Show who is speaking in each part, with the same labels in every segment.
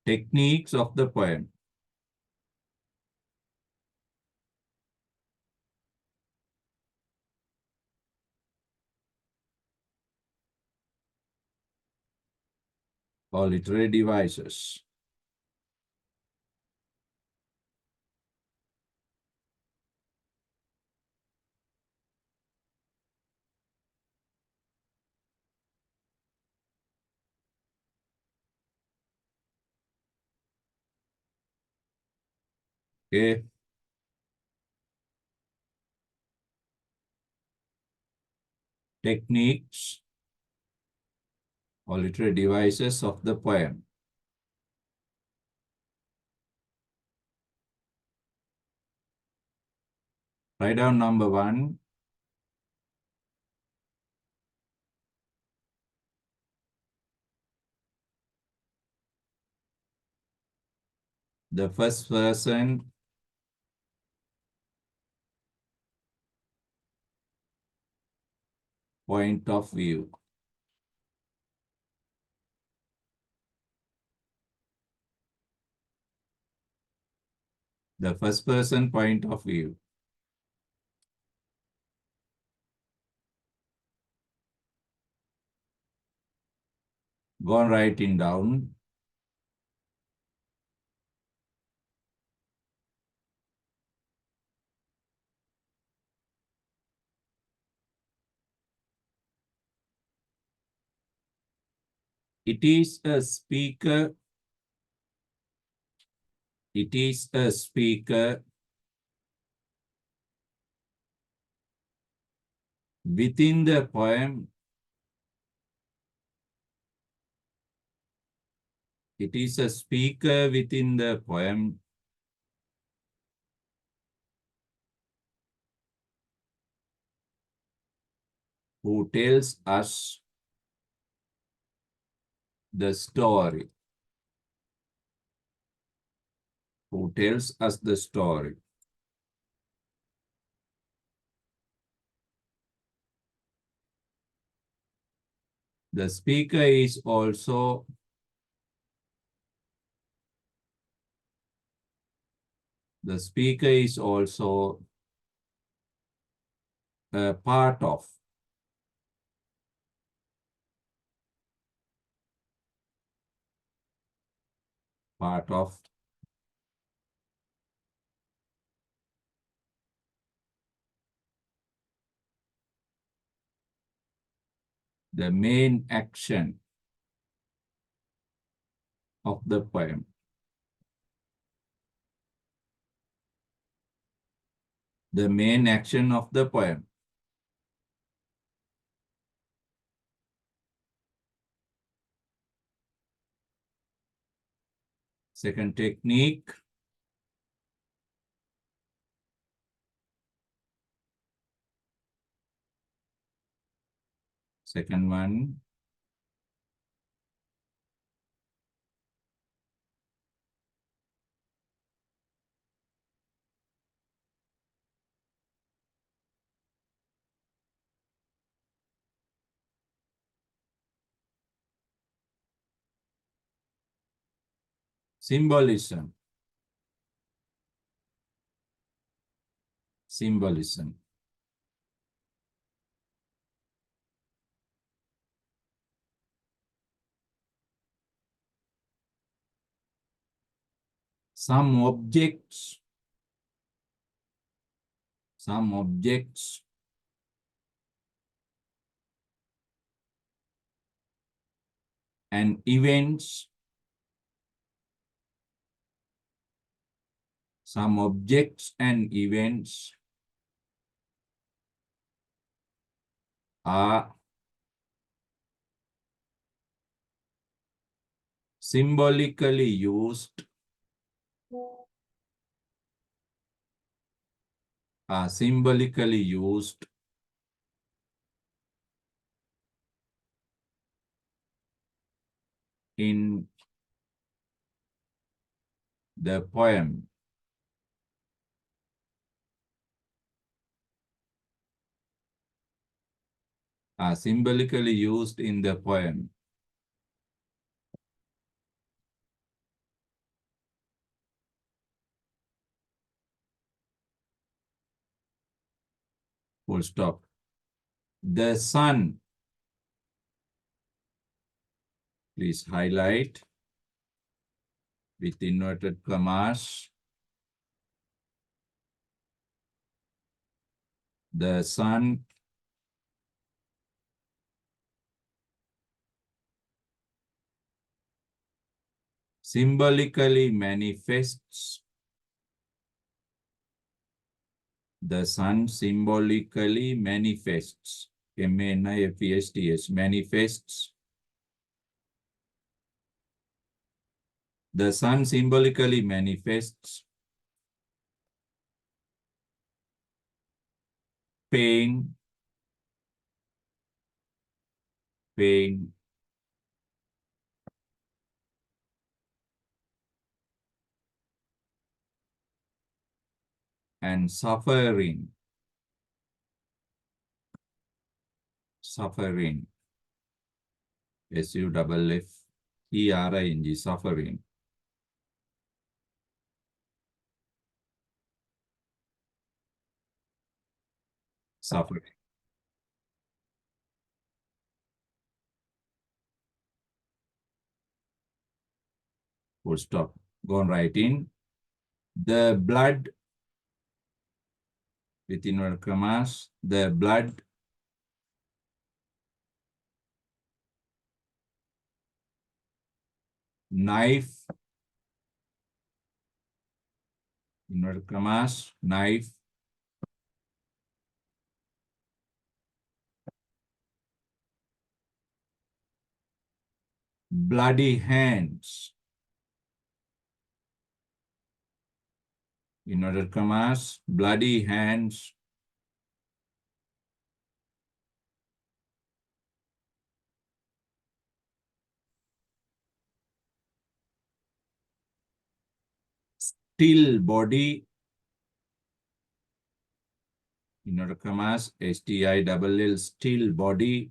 Speaker 1: Techniques of the poem. Or literary devices. Okay. Techniques or literary devices of the poem. Write down number 1. The first person point of view. The first person point of view. Go on writing down. It is a speaker. It is a speaker within the poem. It is a speaker within the poem who tells us the story. Who tells us the story. The speaker is also a part of the main action of the poem. The main action of the poem. Second technique. Second one. Symbolism. Symbolism. Some objects and events. Some objects and events are symbolically used in the poem. Are symbolically used in the poem. Full stop. The sun. Please highlight with inverted commas. The sun symbolically manifests. The sun symbolically manifests. manifests. Manifests. The sun symbolically manifests pain, pain, and suffering, suffering. SUFFERING, suffering. Suffering. Full stop. Go on writing. The blood, with inverted commas, the blood knife, inverted commas, knife, bloody hands, inverted commas, bloody hands, still body, inverted commas, STILL, still body,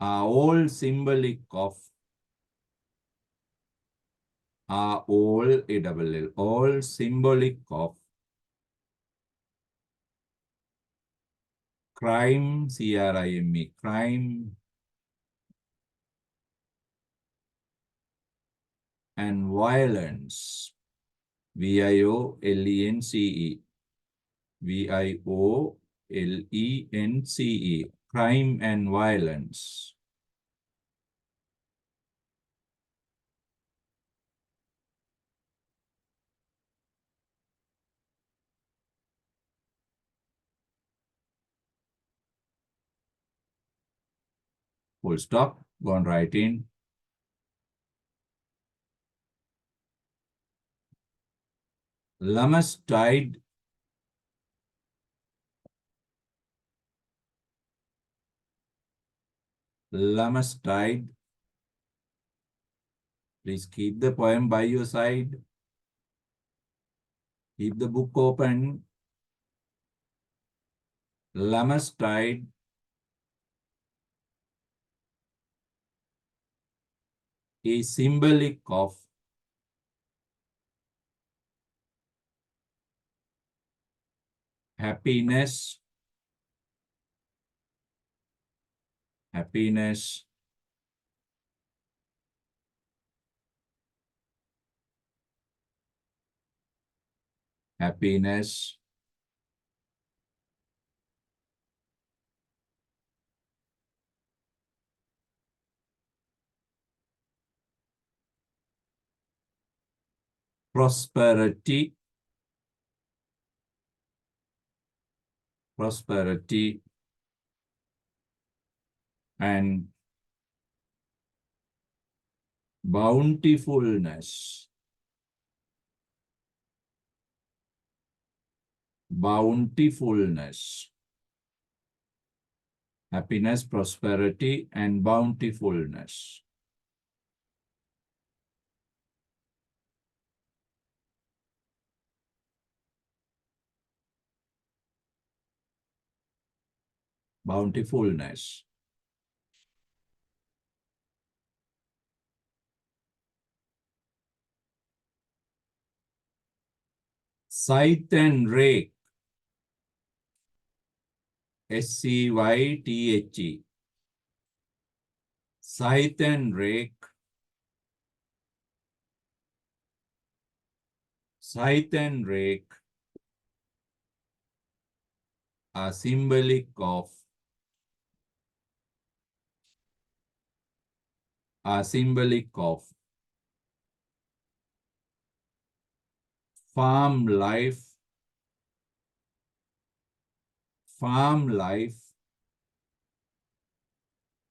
Speaker 1: are all symbolic of, are all symbolic of crime, CRIME, crime and violence, VIOLENCE, VIOLENCE, crime and violence. Full stop. Go on writing. Lammas died. Lammas died. Please keep the poem by your side. Keep the book open. Lammas died is symbolic of happiness, happiness, happiness, prosperity, prosperity, and bountifulness, bountifulness, happiness, prosperity, and bountifulness. Bountifulness. Scythe and rake. Scythe. Scythe and rake. Scythe and rake are symbolic of farm life,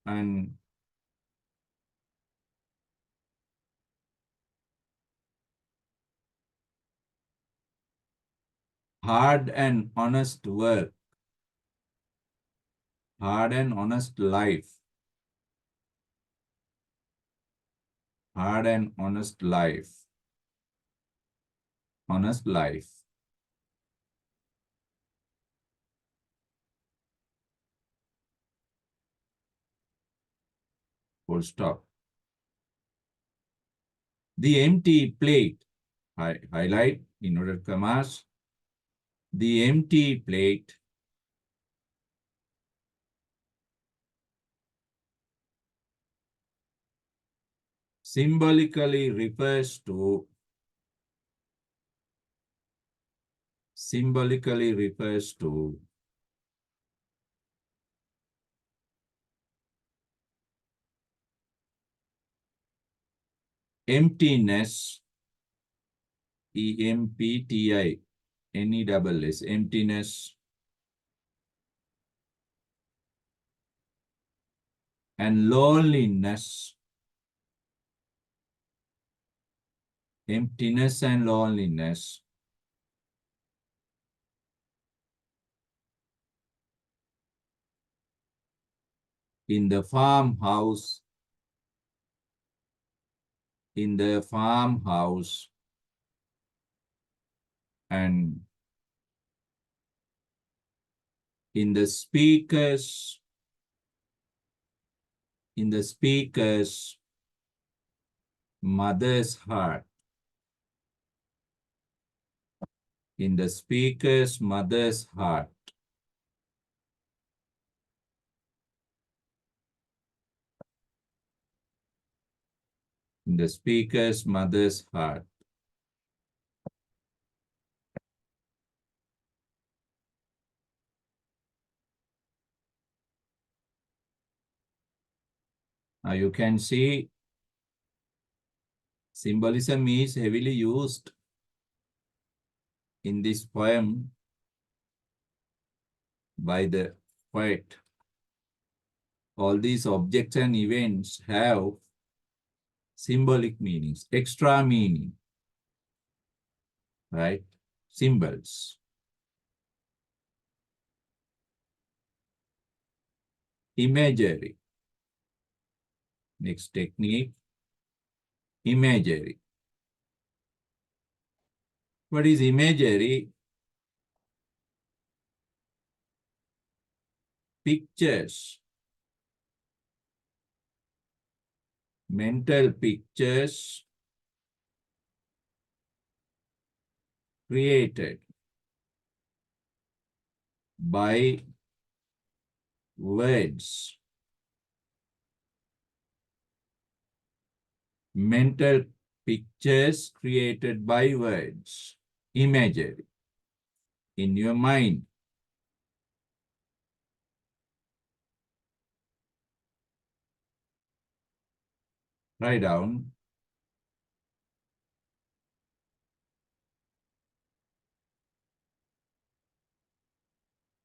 Speaker 1: and hard and honest work, hard and honest life, hard and honest life, honest life. Full stop. The empty plate, highlight, inverted commas, the empty plate symbolically refers to emptiness, EMPTINESS, emptiness, and loneliness, emptiness and loneliness in the farmhouse, and in the speaker's mother's heart, in the speaker's mother's heart. In the speaker's mother's heart. Now you can see symbolism is heavily used in this poem by the poet. All these objects and events have symbolic meanings, extra meaning, right? Symbols. Imagery. Next technique, imagery. What is imagery? Pictures. Mental pictures created by words. Mental pictures created by words. Imagery. In your mind. Write down.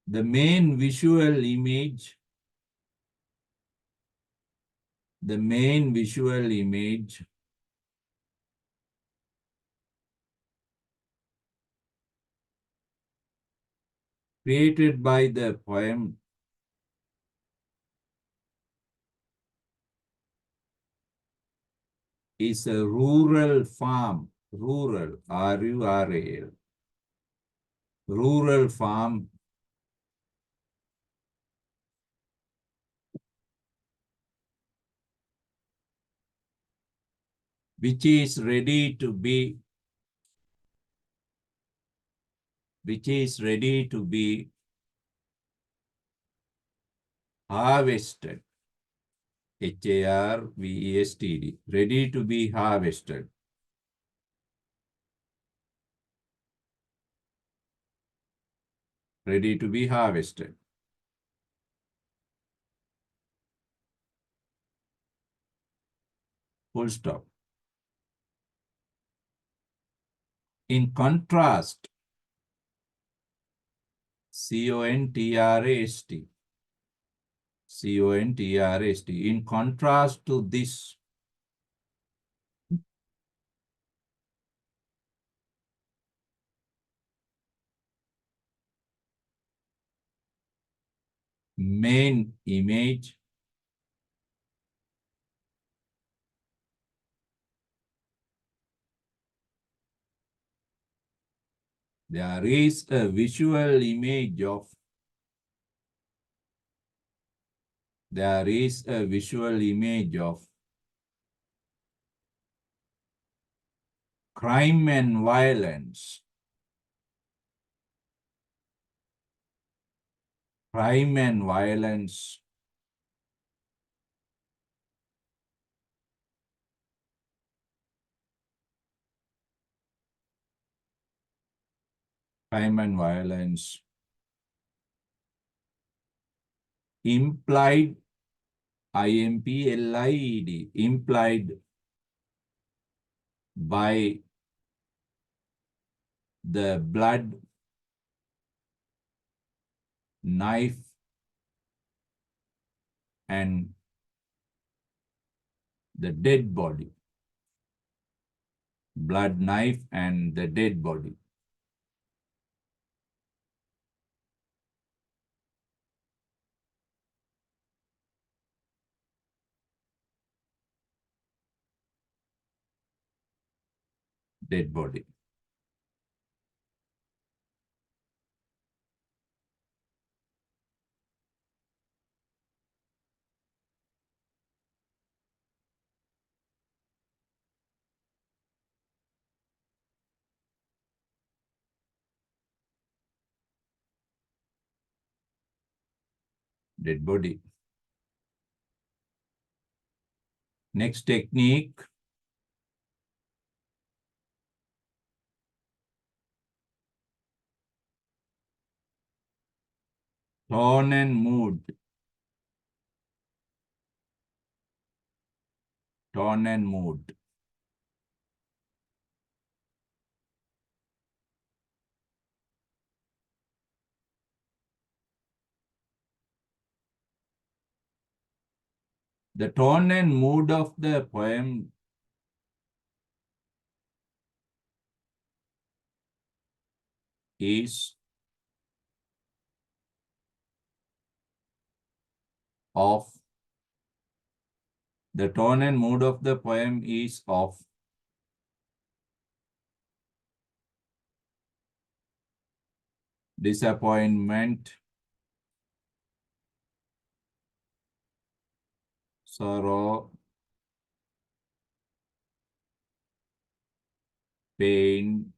Speaker 1: The main visual image created by the poem is a rural farm, rural, R-U-R-A-L, rural farm which is ready to be which is ready to be harvested. Harvestd. Ready to be harvested. Ready to be harvested. Full stop. In contrast, contrast. Contrast. In contrast to this, main image, there is a visual image of crime and violence. Crime and violence. Crime and violence. Implied, implied, implied by the blood, knife, and the dead body. Blood, knife, and the dead body. Dead body. Dead body. Next technique. Tone and mood. Tone and mood. The tone and mood of the poem is of the tone and mood of the poem is of disappointment, sorrow, pain,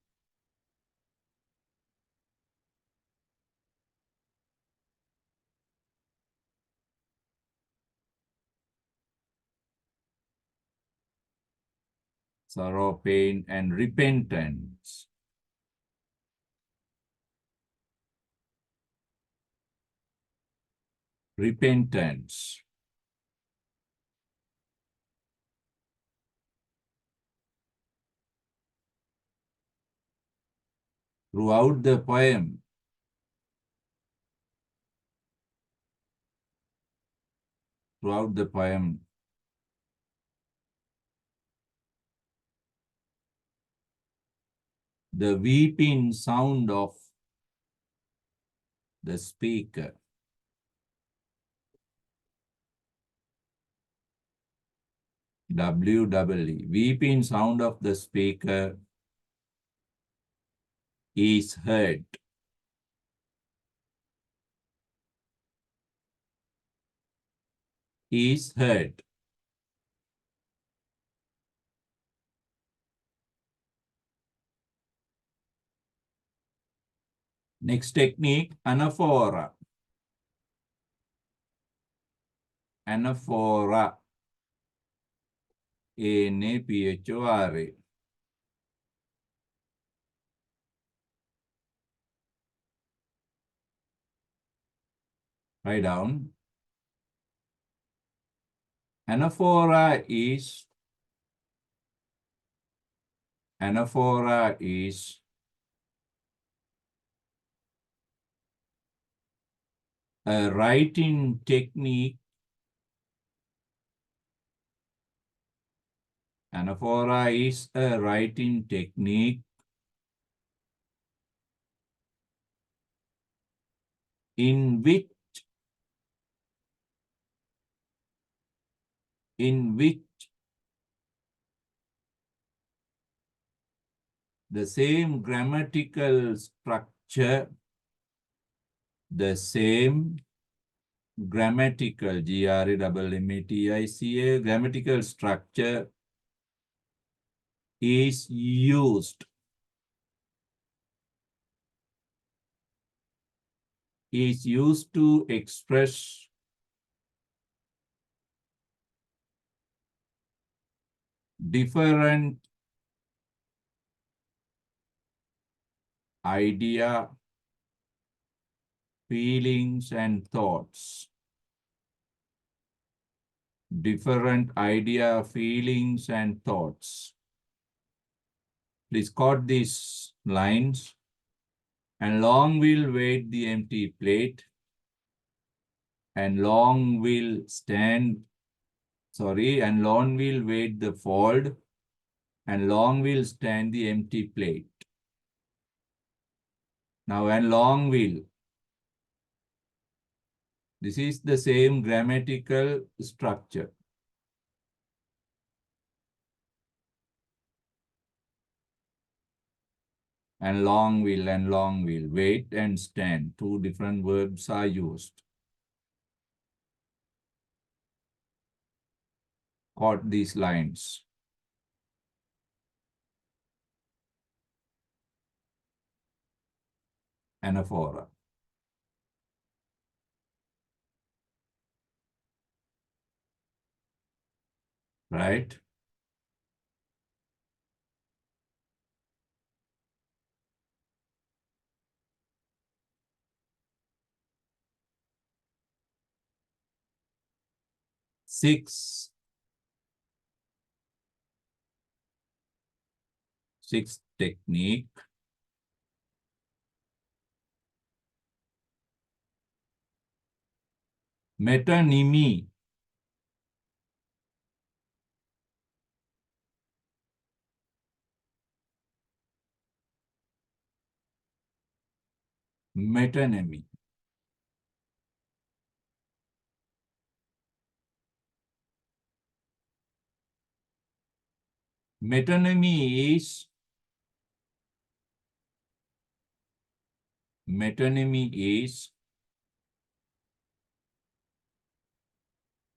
Speaker 1: sorrow, pain, and repentance. Repentance. Throughout the poem, the weeping sound of the speaker. WEE. Weeping sound of the speaker is heard. Is heard. Next technique, anaphora. Anaphora. Anaphora. Write down. Anaphora is a writing technique. Anaphora is a writing technique in which the same grammatical structure, grammatical structure is used to express different idea, feelings, and thoughts. Different idea, feelings, and thoughts. Please quote these lines. And long will wait the empty plate, and long will wait the fold, and long will stand the empty plate. Now, and long will. This is the same grammatical structure. And long will, wait and stand. Two different verbs are used. Quote these lines. Anaphora. Right? Sixth technique. Metonymy. Metonymy. Metonymy is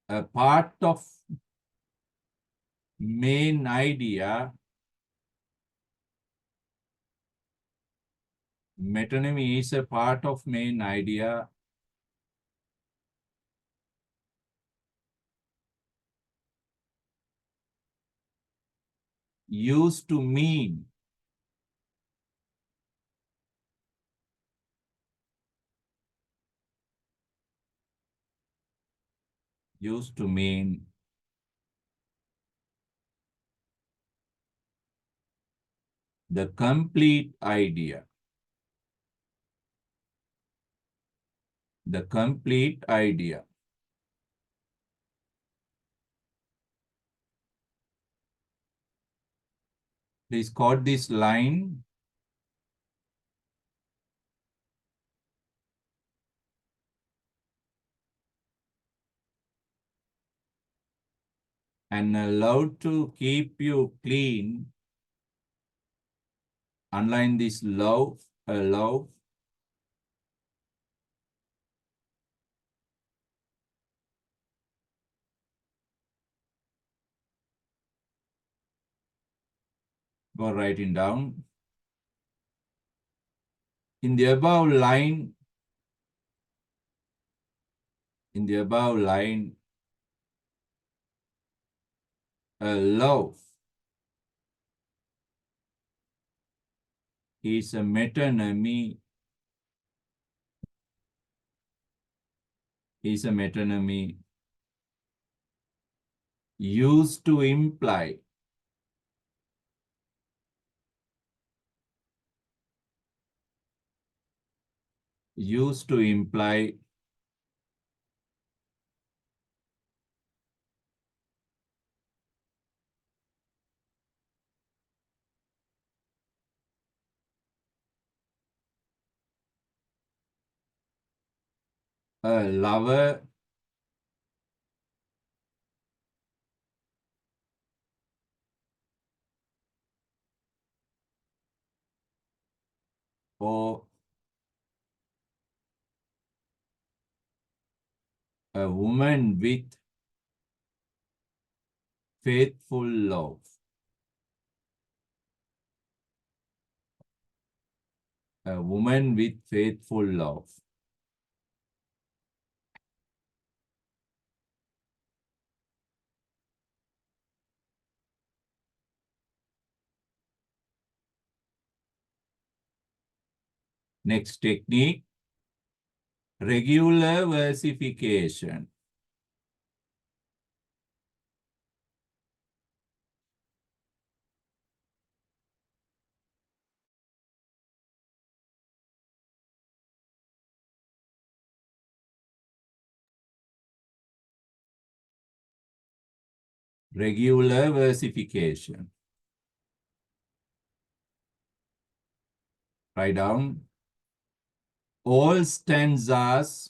Speaker 1: a part of main idea. Metonymy is a part of main idea used to mean the complete idea. The complete idea. Please quote this line. And allowed to keep you clean. Underline this love, allow. Go writing down. In the above line, a loaf is a metonymy used to imply a lover or a woman with faithful love. A woman with faithful love. Next technique, regular versification. Regular versification. Write down all stanzas,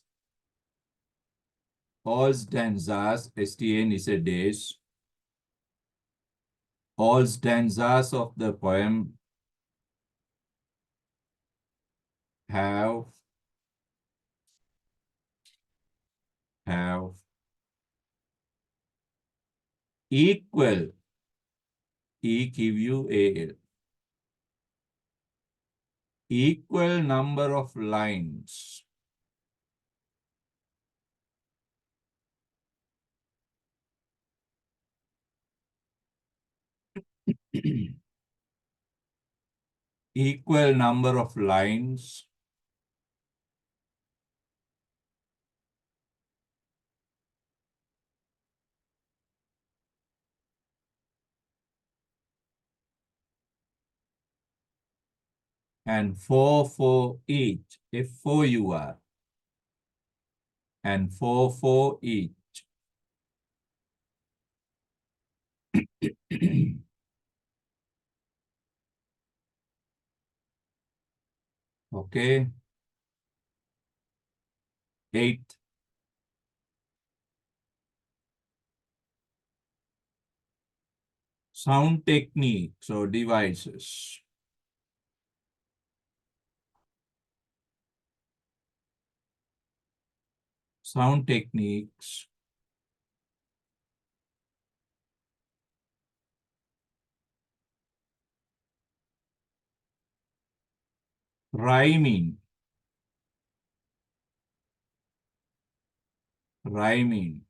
Speaker 1: STN is a dash, all stanzas of the poem have equal, EQUAL, equal number of lines. Equal number of lines and 4 for each, FOUR, and 4 for each. Okay. 8. Sound techniques or devices. Sound techniques. Rhyming. Rhyming.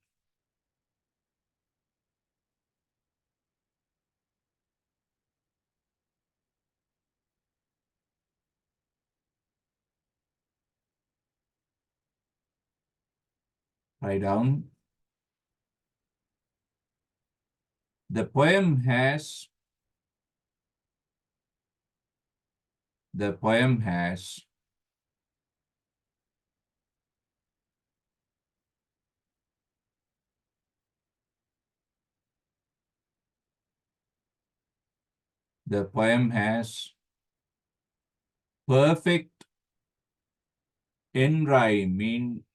Speaker 1: Write down. The poem has the poem has the poem has perfect enrhyming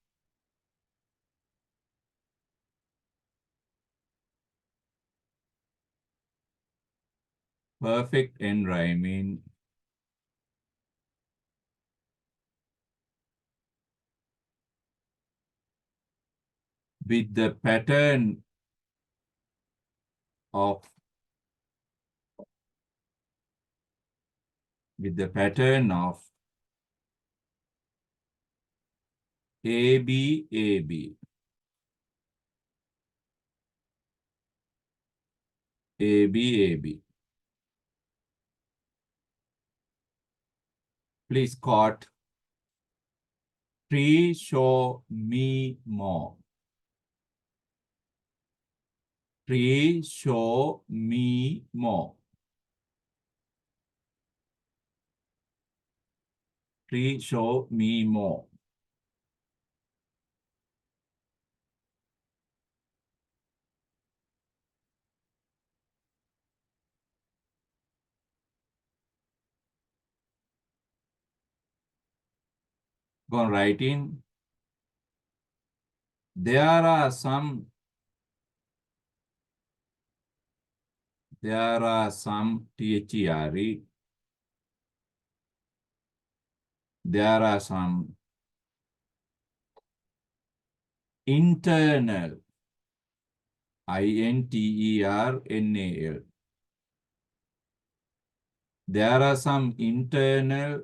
Speaker 1: perfect enrhyming with the pattern of with the pattern of A, B, A, B. A, B, A, B. Please quote. Please show me more. Please show me more. Please show me more. Go on, write in. There are some THERE. There are some internal INTERNAL. There are some internal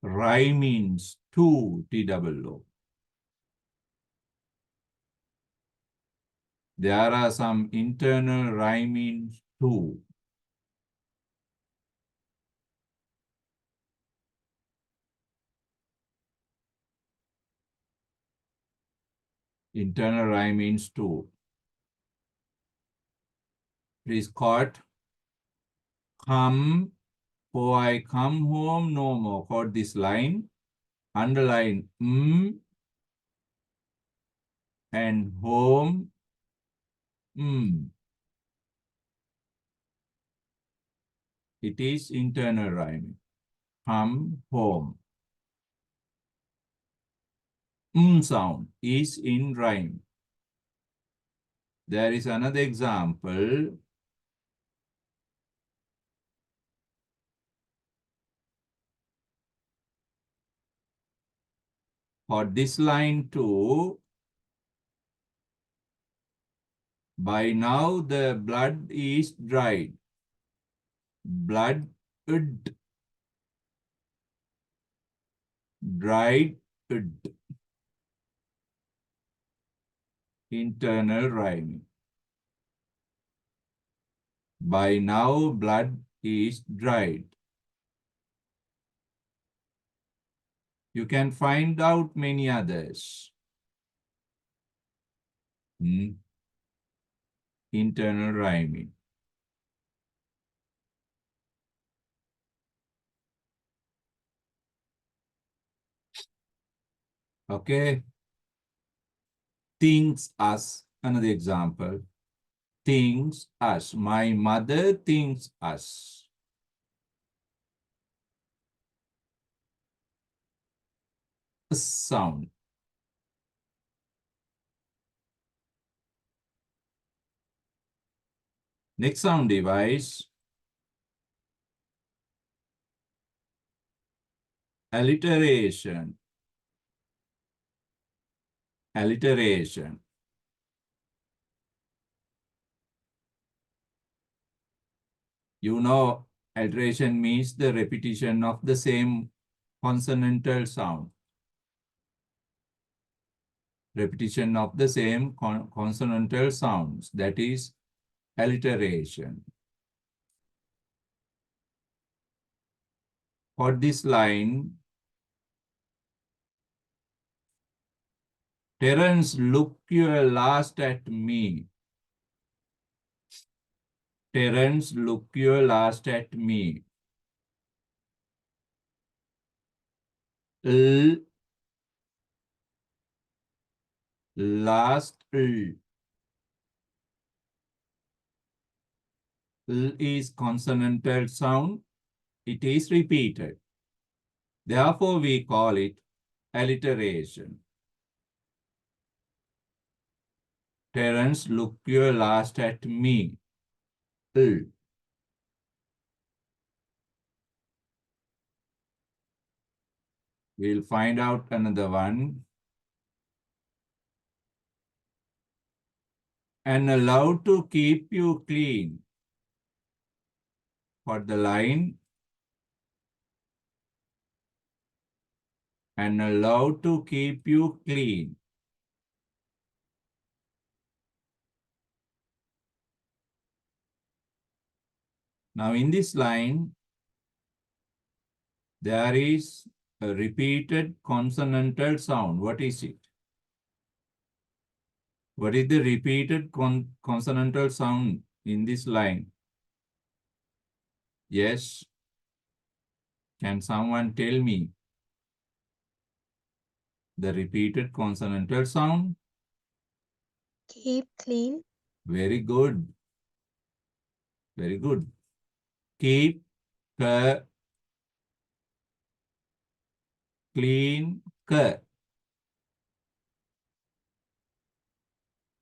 Speaker 1: rhymings to TWO. There are some internal rhymings too. Internal rhymings too. Please quote. Come, oh I come home no more. Quote this line. Underline and home. It is internal rhyming. Come home. Sound is in rhyme. There is another example. For this line too, by now the blood is dried. Blood dried. Internal rhyming. By now blood is dried. You can find out many others. Internal rhyming. Okay. Thinks us. Another example. Thinks us. My mother thinks us. Sound. Next sound device. Alliteration. Alliteration. You know, alliteration means the repetition of the same consonantal sound. Repetition of the same consonantal sounds. That is alliteration. For this line, Terence, look your last at me. Terence, look your last at me. Last. Is consonantal sound. It is repeated. Therefore, we call it alliteration. Terence, look your last at me. We'll find out another one. And allowed to keep you clean. For the line, and allowed to keep you clean. Now in this line, there is a repeated consonantal sound. What is it? What is the repeated consonantal sound in this line? Yes. Can someone tell me the repeated consonantal sound?
Speaker 2: Keep clean.
Speaker 1: Very good. Very good. Keep, clean, k.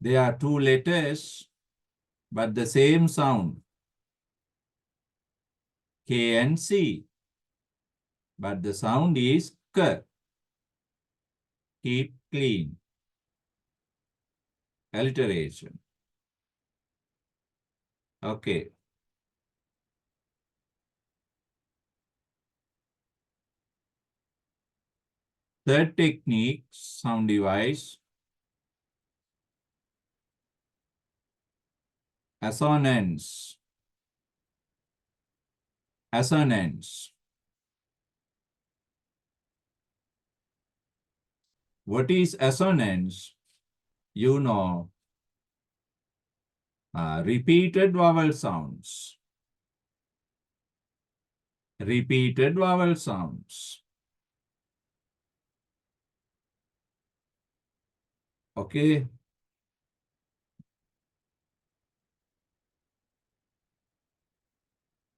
Speaker 1: They are two letters, but the same sound. K and C. But the sound is k. Keep clean. Alliteration. Okay. Third technique, sound device, assonance. Assonance. What is assonance? You know, repeated vowel sounds. Repeated vowel sounds. Okay.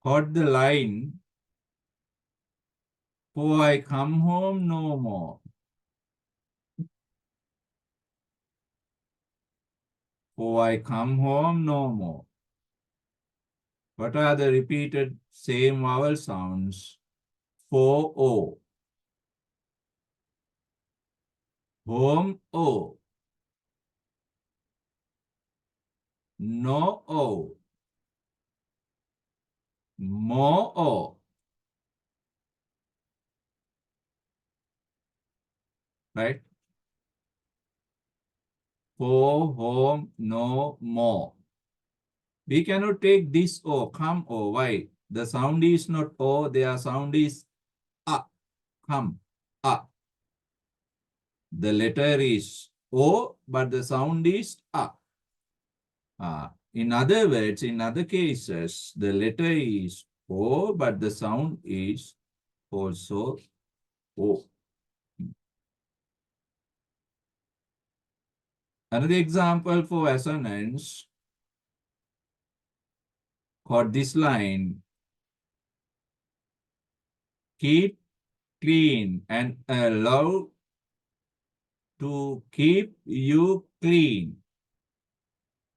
Speaker 1: Got the line, for I come home no more. For I come home no more. What are the repeated same vowel sounds? For O. Home O. No O. Mo O. Right? For home no more. We cannot take this O, come O. Why? The sound is not O, their sound is A. Come. A. The letter is O, but the sound is A. In other words, in other cases, the letter is O, but the sound is also O. Another example for assonance, got this line, keep clean and allow to keep you clean.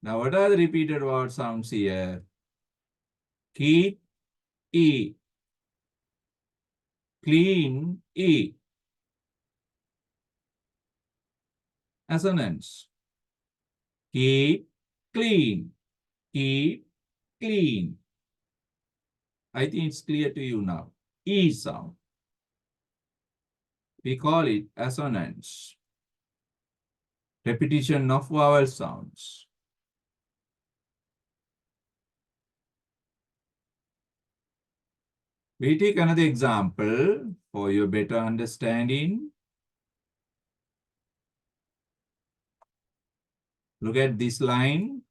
Speaker 1: Now, what are the repeated word sounds here? Keep, E. Clean, E. Assonance. Keep clean. Keep clean. I think it's clear to you now. E sound. We call it assonance. Repetition of vowel sounds. We take another example for your better understanding. Look at this line.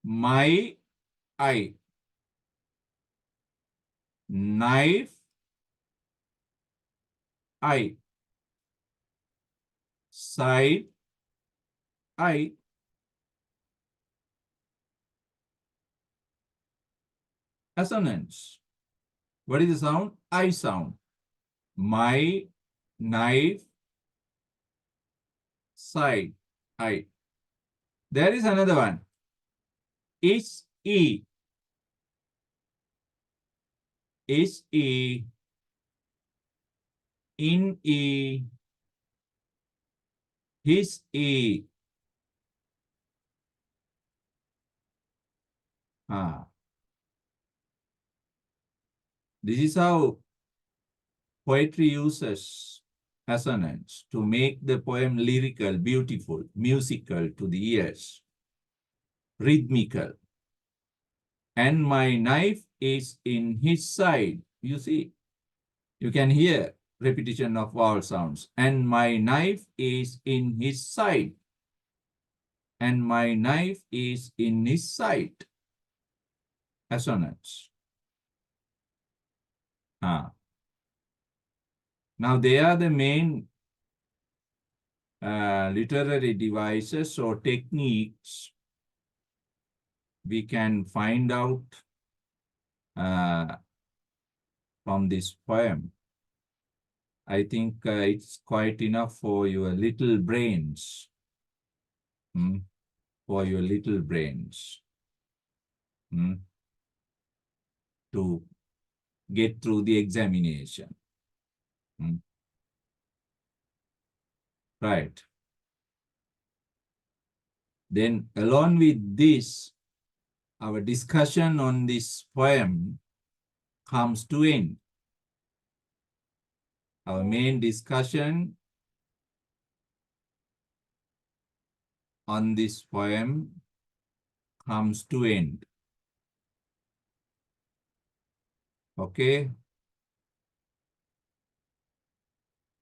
Speaker 1: My eye. Knife, eye. Side, eye. Assonance. What is the sound? I sound. My, knife, side, eye. There is another one. Is, E. Is, E. In, E. His, E. Ah. This is how Poetry uses assonance to make the poem lyrical, beautiful, musical to the ears, rhythmical. And my knife is in his side. You see, you can hear repetition of vowel sounds. And my knife is in his side. And my knife is in his side. Assonance. Now they are the main literary devices or techniques we can find out from this poem. I think it's quite enough for your little brains. For your little brains to get through the examination. Right. Then along with this, our discussion on this poem comes to end. Our main discussion on this poem comes to end. Okay.